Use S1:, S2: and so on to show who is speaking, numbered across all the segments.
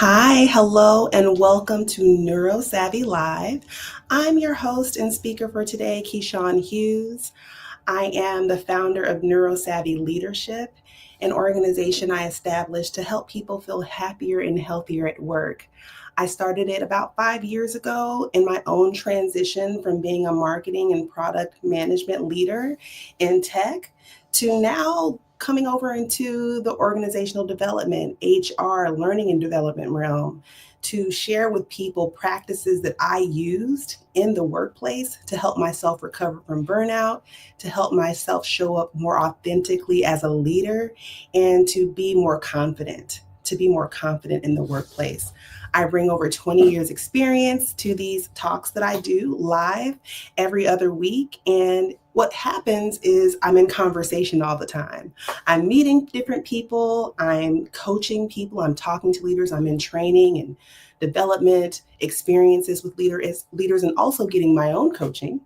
S1: Hi, hello, and welcome to NeuroSavvy Live. I'm your host and speaker for today, Keyshawn Hughes. I am the founder of NeuroSavvy Leadership, an organization I established to help people feel happier and healthier at work. I started it about 5 years ago in my own transition from being a marketing and product management leader in tech to now coming over into the organizational development, HR, learning and development realm to share with people practices that I used in the workplace to help myself recover from burnout, to help myself show up more authentically as a leader, and to be more confident, in the workplace. I bring over 20 years experience to these talks that I do live every other week. And what happens is I'm in conversation all the time. I'm meeting different people, I'm coaching people, I'm talking to leaders, I'm in training and development experiences with leaders, and also getting my own coaching,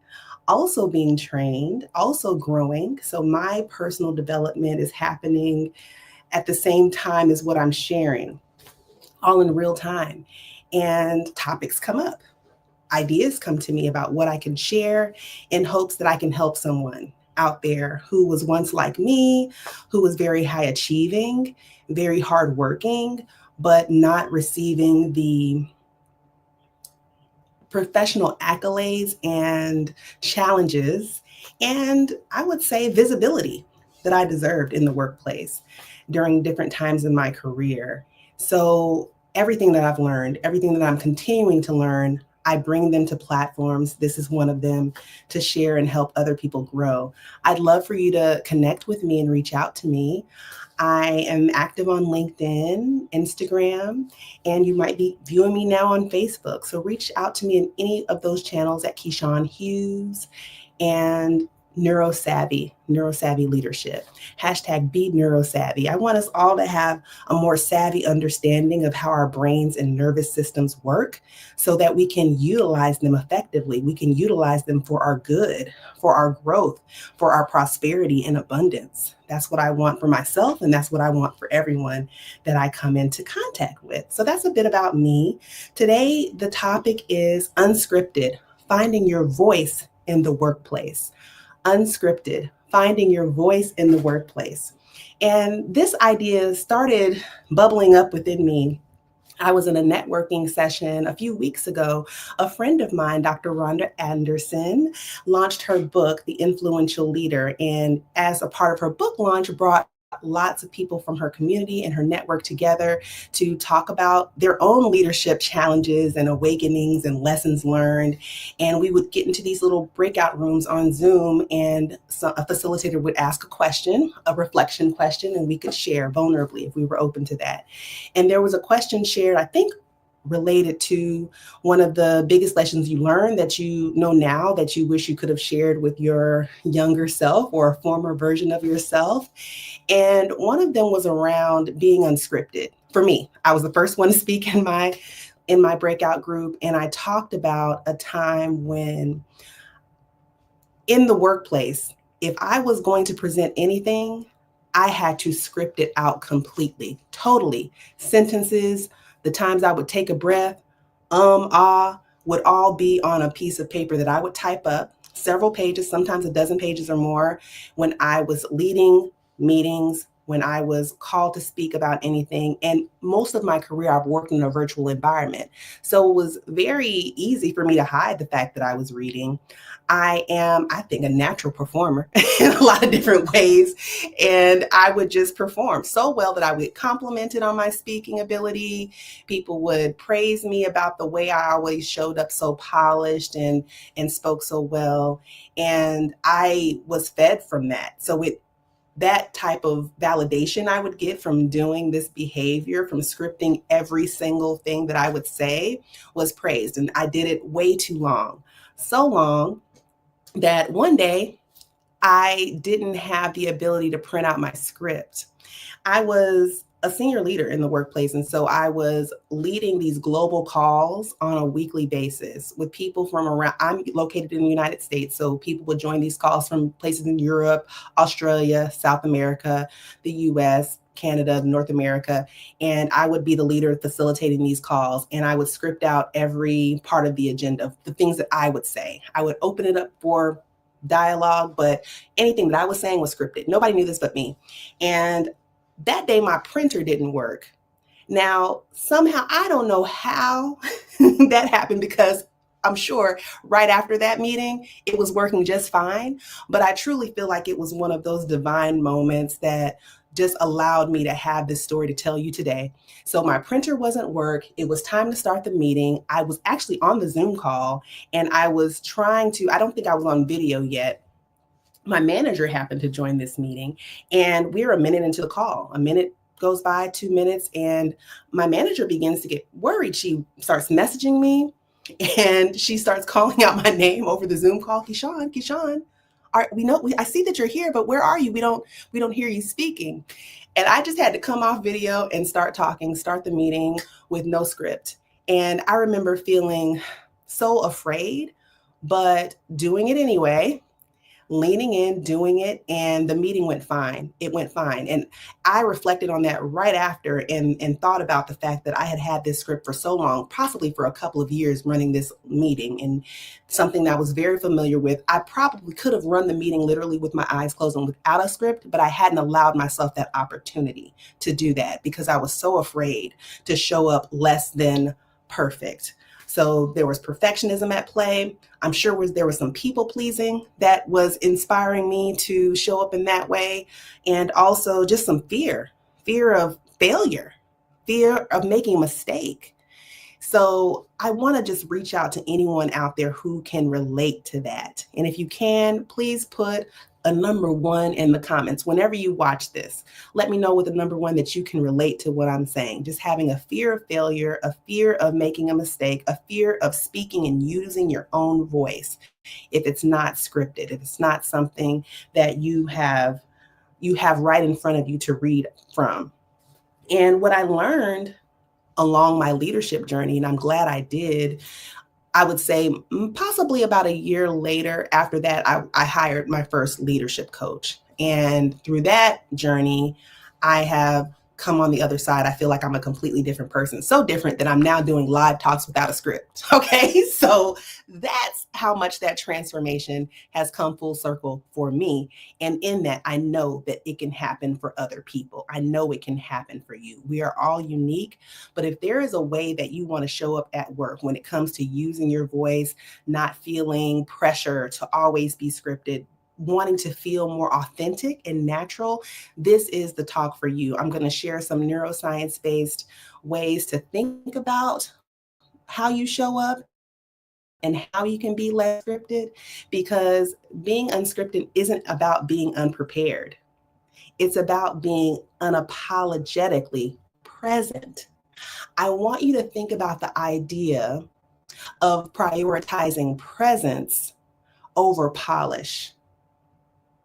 S1: also being trained, also growing. So my personal development is happening at the same time as what I'm sharing, all in real time. And topics come up. Ideas come to me about what I can share in hopes that I can help someone out there who was once like me, who was very high achieving, very hardworking, but not receiving the professional accolades and challenges, and I would say visibility that I deserved in the workplace during different times in my career. So everything that I've learned, everything that I'm continuing to learn, I bring them to platforms. This is one of them, to share and help other people grow. I'd love for you to connect with me and reach out to me. I am active on LinkedIn, Instagram, and you might be viewing me now on Facebook. So reach out to me in any of those channels at Keyshawn Hughes and NeuroSavvy Leadership. Hashtag be NeuroSavvy. I want us all to have a more savvy understanding of how our brains and nervous systems work so that we can utilize them effectively. We can utilize them for our good, for our growth, for our prosperity and abundance. That's what I want for myself, and that's what I want for everyone that I come into contact with. So that's a bit about me. Today, the topic is unscripted, finding your voice in the workplace. Unscripted, finding your voice in the workplace. And this idea started bubbling up within me. I was in a networking session a few weeks ago. A friend of mine, Dr. Rhonda Anderson, launched her book, The Influential Leader, and as a part of her book launch, brought lots of people from her community and her network together to talk about their own leadership challenges and awakenings and lessons learned. And we would get into these little breakout rooms on Zoom, and a facilitator would ask a question, a reflection question, and we could share vulnerably if we were open to that. And there was a question shared, I think, related to one of the biggest lessons you learned that you know now that you wish you could have shared with your younger self or a former version of yourself. And one of them was around being unscripted. For me, I was the first one to speak in my breakout group, and I talked about a time when in the workplace, if I was going to present anything, I had to script it out completely, totally. Sentences, the times I would take a breath, would all be on a piece of paper that I would type up, several pages, sometimes a dozen pages or more, when I was leading meetings, when I was called to speak about anything. And most of my career, I've worked in a virtual environment. So it was very easy for me to hide the fact that I was reading. I am, I think, a natural performer in a lot of different ways. And I would just perform so well that I would get complimented on my speaking ability. People would praise me about the way I always showed up so polished and spoke so well. And I was fed from that. So that type of validation I would get from doing this behavior, from scripting every single thing that I would say, was praised. And I did it way too long. So long that one day I didn't have the ability to print out my script. I was a senior leader in the workplace, and so I was leading these global calls on a weekly basis with people from around. I'm located in the United States, so people would join these calls from places in Europe, Australia, South America, the US, Canada, North America, and I would be the leader facilitating these calls, and I would script out every part of the agenda, the things that I would say. I would open it up for dialogue, but anything that I was saying was scripted. Nobody knew this but me. And that day, my printer didn't work. Now, somehow, I don't know how that happened, because I'm sure right after that meeting, it was working just fine. But I truly feel like it was one of those divine moments that just allowed me to have this story to tell you today. So my printer wasn't work. It was time to start the meeting. I was actually on the Zoom call, and I was trying to, I don't think I was on video yet. My manager happened to join this meeting, and we're a minute into the call. A minute goes by, 2 minutes, and my manager begins to get worried. She starts messaging me, and she starts calling out my name over the Zoom call. Keyshawn, I see that you're here, but where are you? We don't hear you speaking. And I just had to come off video and start the meeting with no script. And I remember feeling so afraid, but doing it anyway, leaning in, doing it, and the meeting went fine. It went fine. And I reflected on that right after, and thought about the fact that I had this script for so long, possibly for a couple of years, running this meeting, and something that I was very familiar with. I probably could have run the meeting literally with my eyes closed and without a script, but I hadn't allowed myself that opportunity to do that because I was so afraid to show up less than perfect. So there was perfectionism at play. I'm sure there was some people pleasing that was inspiring me to show up in that way. And also just some fear of failure, fear of making a mistake. So I want to just reach out to anyone out there who can relate to that. And if you can, please put a number 1 in the comments. Whenever you watch this, let me know with a number 1 that you can relate to what I'm saying. Just having a fear of failure, a fear of making a mistake, a fear of speaking and using your own voice. If it's not scripted, if it's not something that you have right in front of you to read from. And what I learned along my leadership journey, and I'm glad I did, I would say possibly about a year later after that, I hired my first leadership coach. And through that journey, I have come on the other side. I feel like I'm a completely different person. So different that I'm now doing live talks without a script. Okay. So that's how much that transformation has come full circle for me. And in that, I know that it can happen for other people. I know it can happen for you. We are all unique. But if there is a way that you want to show up at work when it comes to using your voice, not feeling pressure to always be scripted, wanting to feel more authentic and natural, this is the talk for you. I'm going to share some neuroscience-based ways to think about how you show up and how you can be less scripted, because being unscripted isn't about being unprepared. It's about being unapologetically present. I want you to think about the idea of prioritizing presence over polish.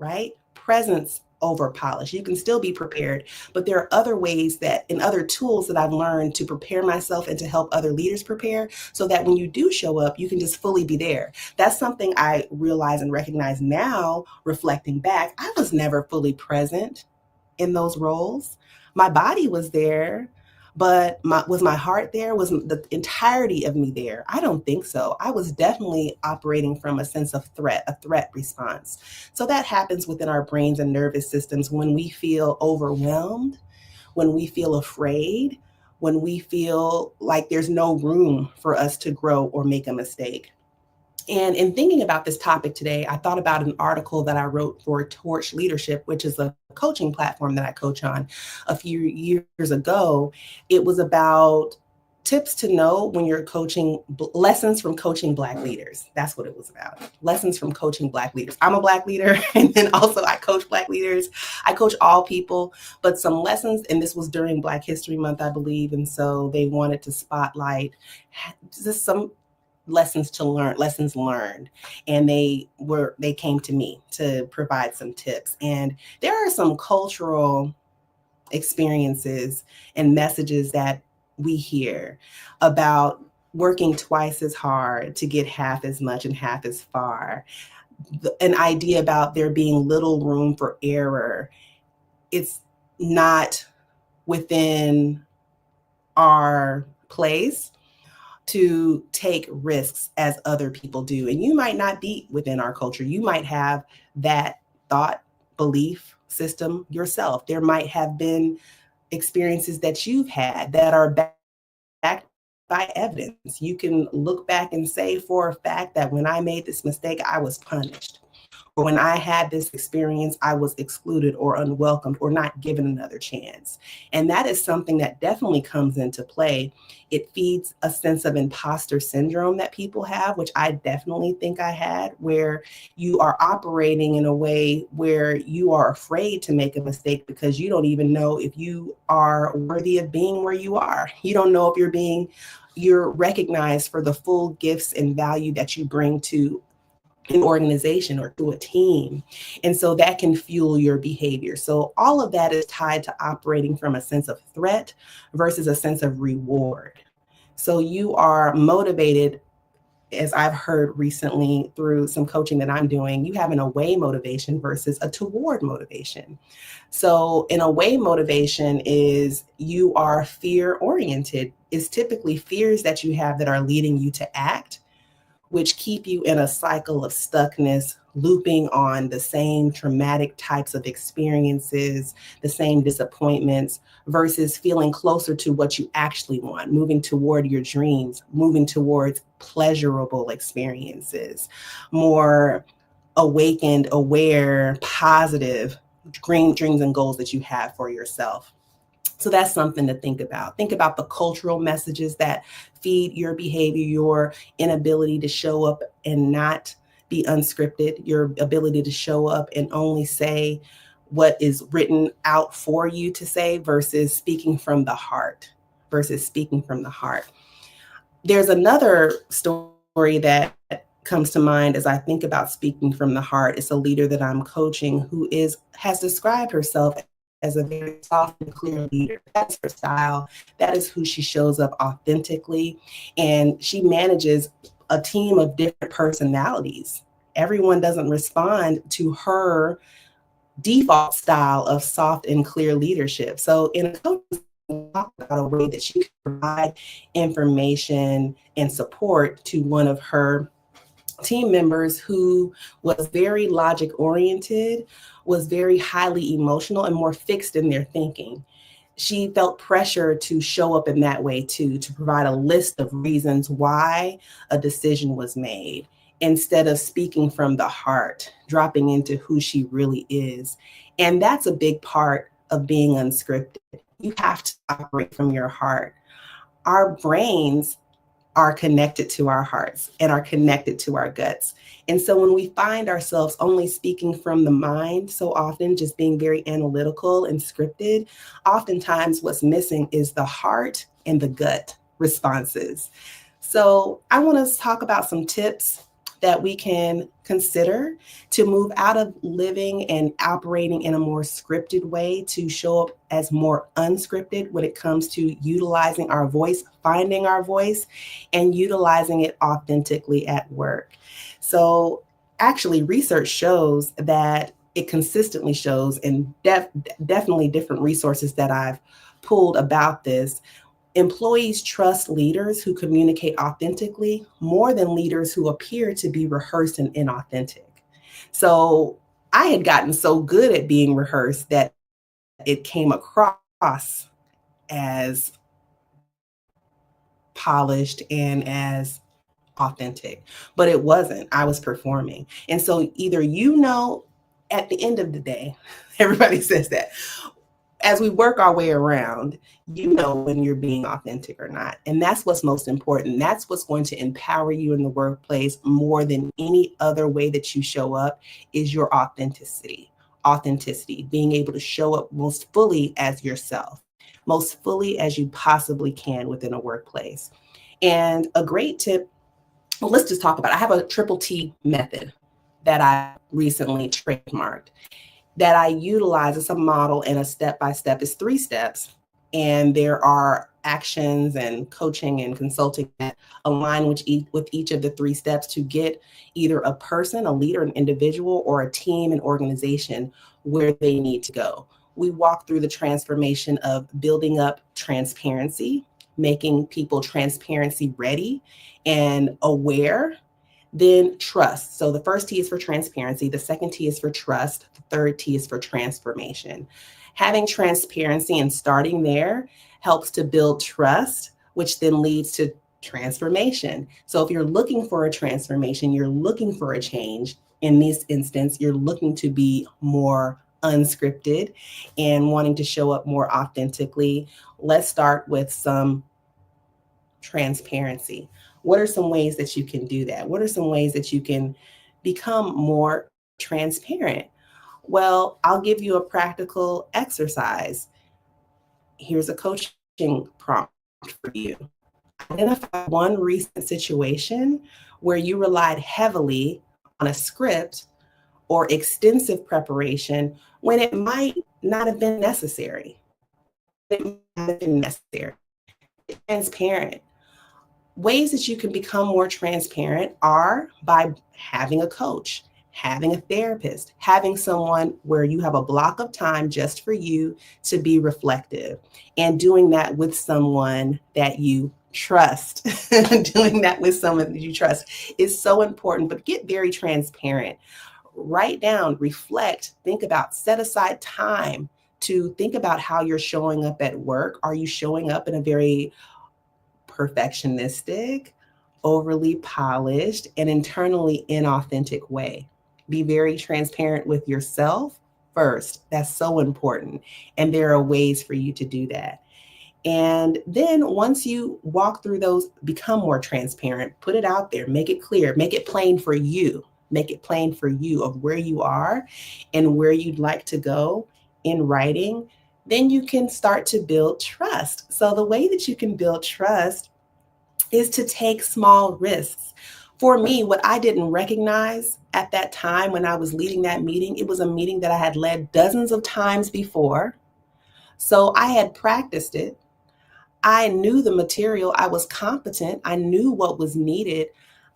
S1: Right? Presence over polish. You can still be prepared, but there are other ways and other tools that I've learned to prepare myself and to help other leaders prepare, so that when you do show up, you can just fully be there. That's something I realize and recognize now, reflecting back. I was never fully present in those roles. My body was there, but was my heart there? Was the entirety of me there? I don't think so. I was definitely operating from a sense of threat, a threat response. So that happens within our brains and nervous systems when we feel overwhelmed, when we feel afraid, when we feel like there's no room for us to grow or make a mistake. And in thinking about this topic today, I thought about an article that I wrote for Torch Leadership, which is a coaching platform that I coach on, a few years ago. It was about tips to know when you're coaching, lessons from coaching Black leaders. That's what it was about. Lessons from coaching Black leaders. I'm a Black leader, and then also I coach Black leaders. I coach all people, but some lessons, and this was during Black History Month, I believe. And so they wanted to spotlight just some lessons learned, and they came to me to provide some tips. And there are some cultural experiences and messages that we hear about working twice as hard to get half as much and half as far. An idea about there being little room for error. It's not within our place to take risks as other people do. And you might not be within our culture. You might have that thought, belief system yourself. There might have been experiences that you've had that are backed by evidence. You can look back and say for a fact that when I made this mistake, I was punished. Or when I had this experience, I was excluded or unwelcomed or not given another chance. And that is something that definitely comes into play. It feeds a sense of imposter syndrome that people have, which I definitely think I had, where you are operating in a way where you are afraid to make a mistake because you don't even know if you are worthy of being where you are. You don't know if you're recognized for the full gifts and value that you bring to an organization or to a team. And so that can fuel your behavior. So all of that is tied to operating from a sense of threat versus a sense of reward. So you are motivated, as I've heard recently through some coaching that I'm doing, you have an away motivation versus a toward motivation. So an away motivation is you are fear oriented. It's typically fears that you have that are leading you to act, which keep you in a cycle of stuckness, looping on the same traumatic types of experiences, the same disappointments, versus feeling closer to what you actually want, moving toward your dreams, moving towards pleasurable experiences, more awakened, aware, positive dreams and goals that you have for yourself. So that's something to think about. Think about the cultural messages that feed your behavior, your inability to show up and not be unscripted, your ability to show up and only say what is written out for you to say versus speaking from the heart, There's another story that comes to mind as I think about speaking from the heart. It's a leader that I'm coaching who has described herself as a very soft and clear leader. That's her style. That is who she shows up authentically. And she manages a team of different personalities. Everyone doesn't respond to her default style of soft and clear leadership. So in a coaching, talk about a way that she can provide information and support to one of her team members who was very logic oriented, was very highly emotional and more fixed in their thinking. She felt pressure to show up in that way too, to provide a list of reasons why a decision was made instead of speaking from the heart, dropping into who she really is. And that's a big part of being unscripted. You have to operate from your heart. Our brains are connected to our hearts and are connected to our guts. And so when we find ourselves only speaking from the mind so often, just being very analytical and scripted, oftentimes what's missing is the heart and the gut responses. So I want to talk about some tips that we can consider to move out of living and operating in a more scripted way to show up as more unscripted when it comes to utilizing our voice, finding our voice, and utilizing it authentically at work. So actually, research shows that it consistently shows, and definitely different resources that I've pulled about this, employees trust leaders who communicate authentically more than leaders who appear to be rehearsed and inauthentic. So I had gotten so good at being rehearsed that it came across as polished and as authentic, but it wasn't. I was performing. And so either at the end of the day, everybody says that, as we work our way around, when you're being authentic or not. And that's what's most important. That's what's going to empower you in the workplace more than any other way that you show up is your authenticity. Authenticity, being able to show up most fully as yourself, most fully as you possibly can within a workplace. And a great tip, well, let's just talk about it. I have a triple T method that I recently trademarked that I utilize as a model and a step-by-step. Is 3 steps. And there are actions and coaching and consulting that align with each of the 3 steps to get either a person, a leader, an individual, or a team, an organization where they need to go. we walk through the transformation of building up transparency, making people transparency ready and aware. Then trust. So the first T is for transparency. The second T is for trust. The third T is for transformation. Having transparency and starting there helps to build trust, which then leads to transformation. So if you're looking for a transformation, you're looking for a change. In this instance, you're looking to be more unscripted and wanting to show up more authentically. Let's start with some transparency. What are some ways that you can do that? What are some ways that you can become more transparent? Well, I'll give you a practical exercise. Here's a coaching prompt for you. Identify one recent situation where you relied heavily on a script or extensive preparation when it might not have been necessary. It might have been necessary. Transparent. Ways that you can become more transparent are by having a coach, having a therapist, having someone where you have a block of time just for you to be reflective, and doing that with someone that you trust. Doing that with someone that you trust is so important, but get very transparent. Write down, reflect, think about, set aside time to think about how you're showing up at work. Are you showing up in a very perfectionistic, overly polished, and internally inauthentic way? Be very transparent with yourself first. That's so important. And there are ways for you to do that. And then once you walk through those, become more transparent, put it out there, make it clear, make it plain for you. Make it plain for you of where you are and where you'd like to go in writing. Then you can start to build trust. So the way that you can build trust is to take small risks. For me, what I didn't recognize at that time when I was leading that meeting, it was a meeting that I had led dozens of times before. So I had practiced it. I knew the material. I was competent. I knew what was needed.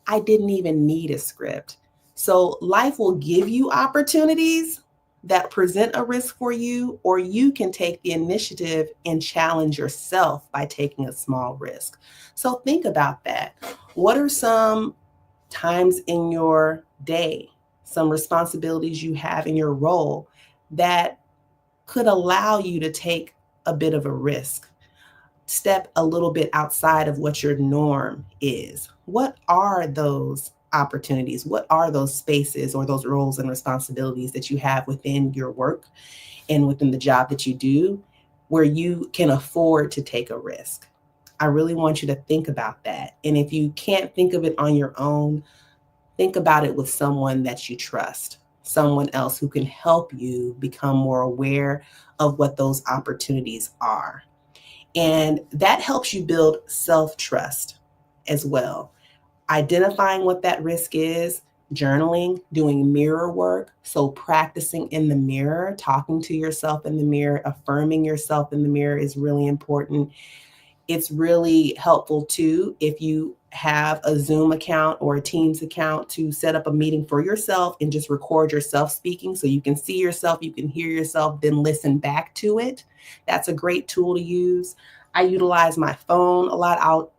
S1: I didn't even need a script. So life will give you opportunities that present a risk for you, or you can take the initiative and challenge yourself by taking a small risk. So think about that. What are some times in your day, some responsibilities you have in your role that could allow you to take a bit of a risk? Step a little bit outside of what your norm is. What are those opportunities? What are those spaces or those roles and responsibilities that you have within your work and within the job that you do where you can afford to take a risk? I really want you to think about that. And if you can't think of it on your own, think about it with someone that you trust, someone else who can help you become more aware of what those opportunities are. And that helps you build self-trust as well. Identifying what that risk is, journaling, doing mirror work. So practicing in the mirror, talking to yourself in the mirror, affirming yourself in the mirror is really important. It's really helpful too if you have a Zoom account or a Teams account to set up a meeting for yourself and just record yourself speaking so you can see yourself, you can hear yourself, then listen back to it. That's a great tool to use. I utilize my phone a lot. I'll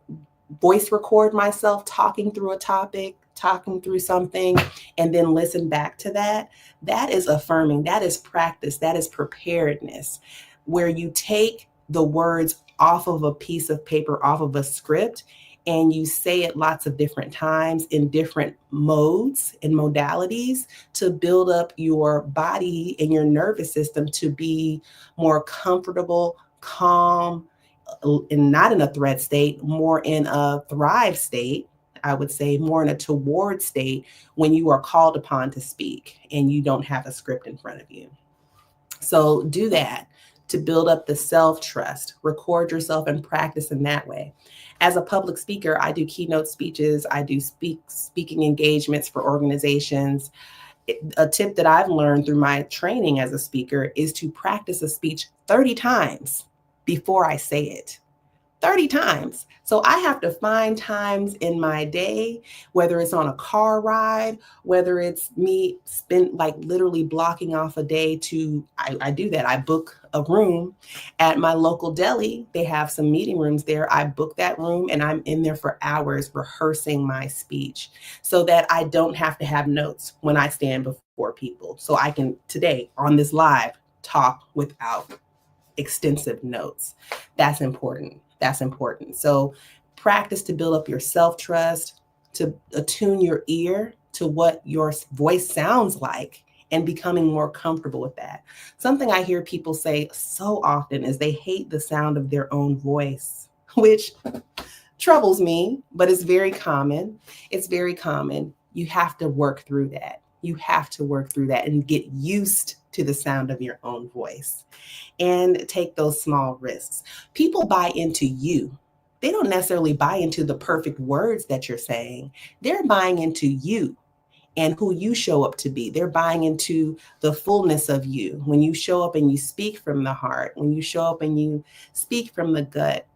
S1: voice record myself talking through a topic, talking through something, and then listen back to that. That is affirming. That is practice. That is preparedness, where you take the words off of a piece of paper, off of a script, and you say it lots of different times in different modes and modalities to build up your body and your nervous system to be more comfortable, calm, and not in a threat state, more in a thrive state. I would say more in a toward state when you are called upon to speak and you don't have a script in front of you. So do that to build up the self-trust. Record yourself and practice in that way. As a public speaker, I do keynote speeches. I do speaking engagements for organizations. A tip that I've learned through my training as a speaker is to practice a speech 30 times before I say it. 30 times. So I have to find times in my day, whether it's on a car ride, whether it's me spend like literally blocking off a day to, I do that. I book a room at my local deli. They have some meeting rooms there. I book that room and I'm in there for hours rehearsing my speech so that I don't have to have notes when I stand before people. So I can today on this live talk without extensive notes. That's important. That's important. So practice to build up your self-trust, to attune your ear to what your voice sounds like and becoming more comfortable with that. Something I hear people say so often is they hate the sound of their own voice, which troubles me, but it's very common. It's very common. You have to work through that. You have to work through that and get used to the sound of your own voice and take those small risks. People buy into you. They don't necessarily buy into the perfect words that you're saying. They're buying into you and who you show up to be. They're buying into the fullness of you. When you show up and you speak from the heart, when you show up and you speak from the gut,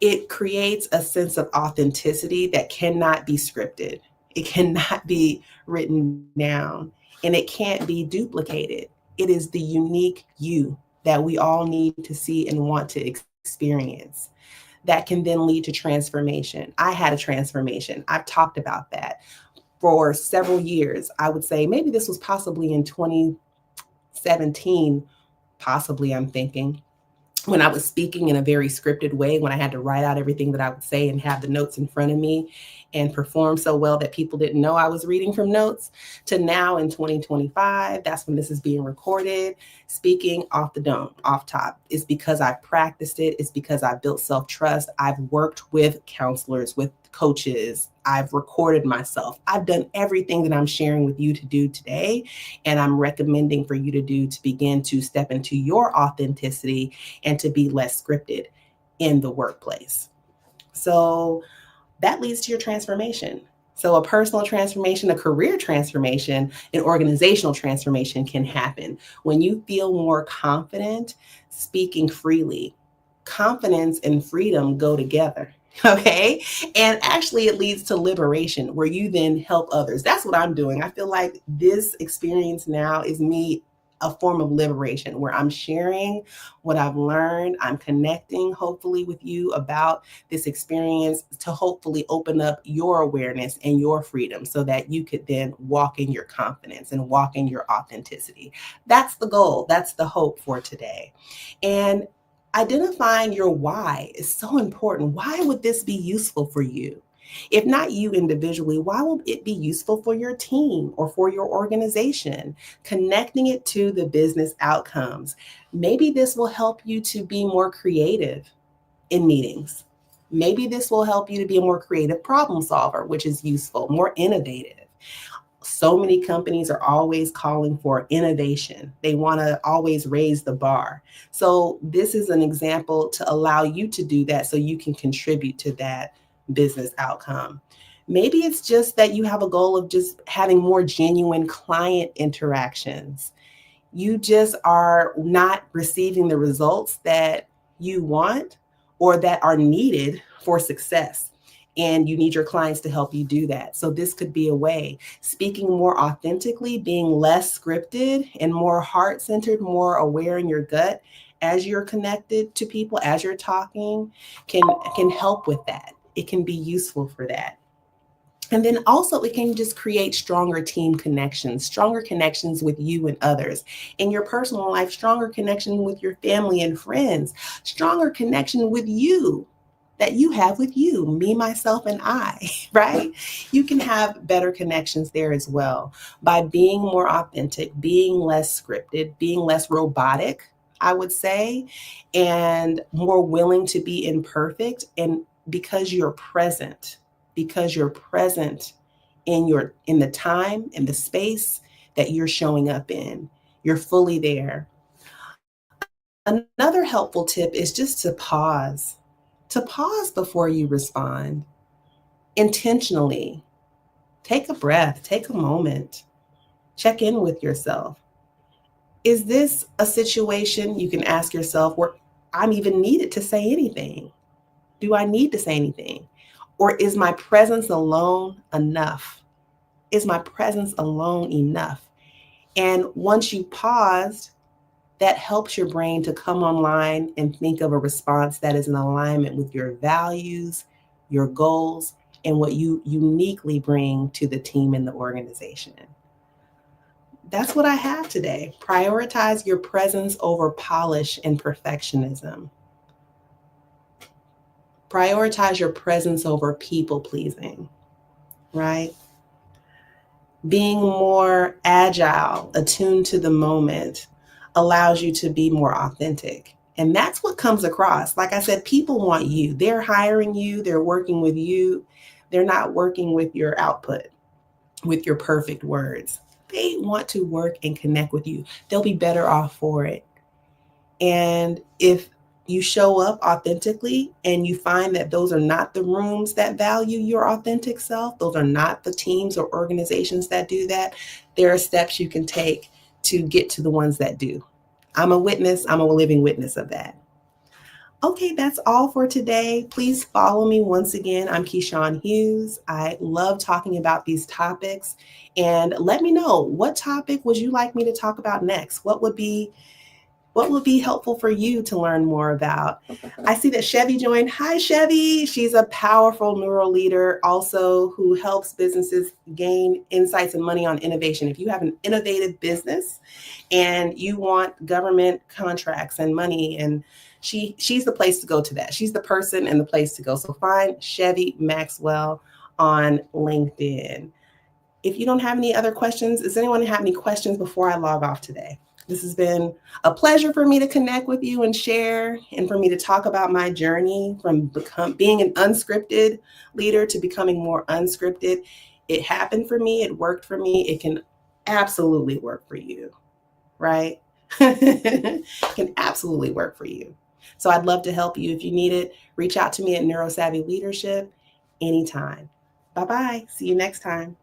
S1: it creates a sense of authenticity that cannot be scripted. It cannot be written down and it can't be duplicated. It is the unique you that we all need to see and want to experience that can then lead to transformation. I had a transformation. I've talked about that for several years. I would say maybe this was possibly in 2017, possibly, I'm thinking, when I was speaking in a very scripted way, when I had to write out everything that I would say and have the notes in front of me and perform so well that people didn't know I was reading from notes, to now in 2025, that's when this is being recorded, speaking off the dome, off top. It's because I practiced it. It's because I built self-trust. I've worked with counselors, with coaches. I've recorded myself. I've done everything that I'm sharing with you to do today. And I'm recommending for you to do to begin to step into your authenticity and to be less scripted in the workplace. So that leads to your transformation. So a personal transformation, a career transformation, an organizational transformation can happen when you feel more confident speaking freely. Confidence and freedom go together. Okay. And actually, it leads to liberation where you then help others. That's what I'm doing. I feel like this experience now is me a form of liberation where I'm sharing what I've learned. I'm connecting, hopefully, with you about this experience to hopefully open up your awareness and your freedom so that you could then walk in your confidence and walk in your authenticity. That's the goal. That's the hope for today. And identifying your why is so important. Why would this be useful for you? If not you individually, why will it be useful for your team or for your organization? Connecting it to the business outcomes. Maybe this will help you to be more creative in meetings. Maybe this will help you to be a more creative problem solver, which is useful, more innovative. So many companies are always calling for innovation. They want to always raise the bar. So this is an example to allow you to do that so you can contribute to that business outcome. Maybe it's just that you have a goal of just having more genuine client interactions. You just are not receiving the results that you want or that are needed for success. And you need your clients to help you do that. So this could be a way. Speaking more authentically, being less scripted and more heart-centered, more aware in your gut as you're connected to people, as you're talking, can help with that. It can be useful for that. And then also it can just create stronger team connections, stronger connections with you and others. In your personal life, stronger connection with your family and friends, stronger connection with you that you have with you, me, myself, and I, right? You can have better connections there as well by being more authentic, being less scripted, being less robotic, I would say, and more willing to be imperfect. And because you're present in the time and the space that you're showing up in. You're fully there. Another helpful tip is just to pause before you respond intentionally. Take a breath, take a moment, check in with yourself. Is this a situation you can ask yourself where I'm even needed to say anything? Do I need to say anything? Or is my presence alone enough? Is my presence alone enough? And once you paused, that helps your brain to come online and think of a response that is in alignment with your values, your goals, and what you uniquely bring to the team and the organization. That's what I have today. Prioritize your presence over polish and perfectionism. Prioritize your presence over people pleasing, right? Being more agile, attuned to the moment, allows you to be more authentic. And that's what comes across. Like I said, people want you. They're hiring you, they're working with you. They're not working with your output, with your perfect words. They want to work and connect with you. They'll be better off for it. And if you show up authentically and you find that those are not the rooms that value your authentic self, those are not the teams or organizations that do that, there are steps you can take to get to the ones that do. I'm a witness, I'm a living witness of that. Okay, that's all for today. Please follow me once again. I'm Keyshawn Hughes. I love talking about these topics. And let me know, what topic would you like me to talk about next? What would be helpful for you to learn more about? I see that Chevy joined. Hi, Chevy. She's a powerful neuro leader also who helps businesses gain insights and money on innovation. If you have an innovative business and you want government contracts and money, and she's the place to go to that. She's the person and the place to go. So find Chevy Maxwell on LinkedIn. If you don't have any other questions, does anyone have any questions before I log off today? This has been a pleasure for me to connect with you and share, and for me to talk about my journey from being an unscripted leader to becoming more unscripted. It happened for me. It worked for me. It can absolutely work for you, right? It can absolutely work for you. So I'd love to help you. If you need it, reach out to me at NeuroSavvy Leadership anytime. Bye-bye. See you next time.